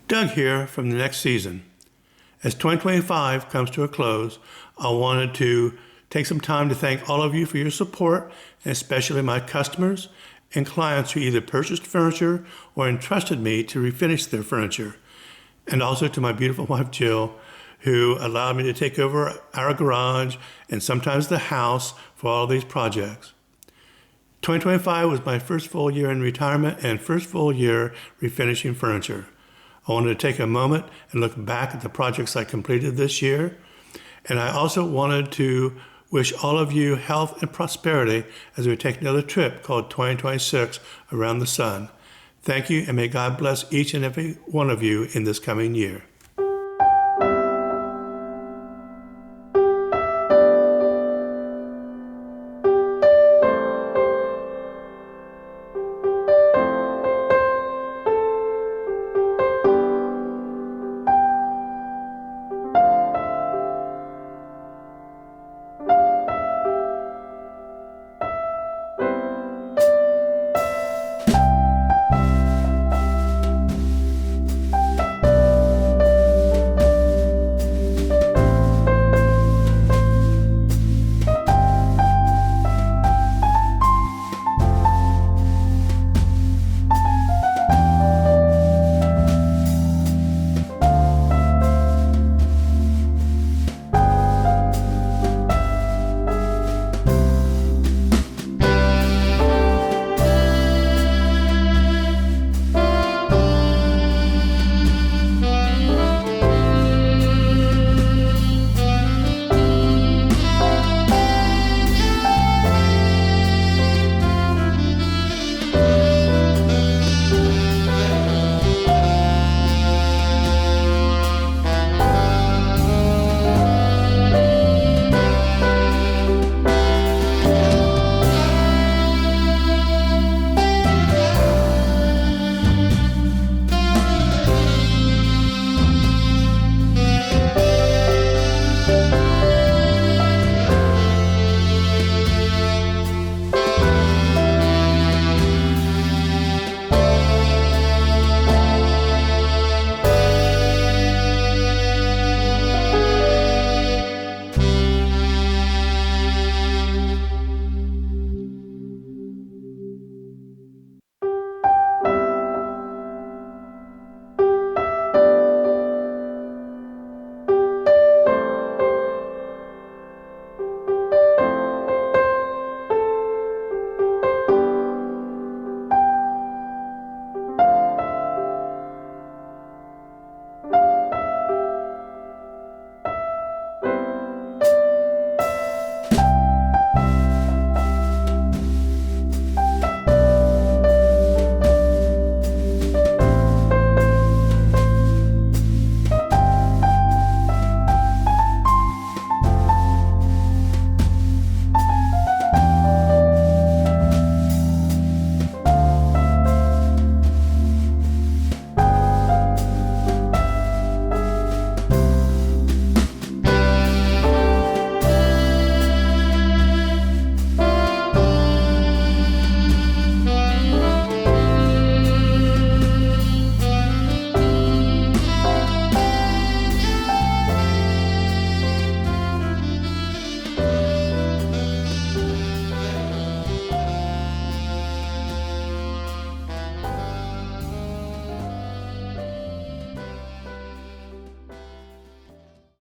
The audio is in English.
Doug here from the next season. As 2025 comes to a close, I wanted to take some time to thank all of you for your support, and especially my customers and clients who either purchased furniture or entrusted me to refinish their furniture. And also to my beautiful wife, Jill, who allowed me to take over our garage and sometimes the house for all these projects. 2025 was my first full year in retirement and first full year refinishing furniture. I wanted to take a moment and look back at the projects I completed this year. And I also wanted to wish all of you health and prosperity as we take another trip called 2026 around the sun. Thank you, and may God bless each and every one of you in this coming year.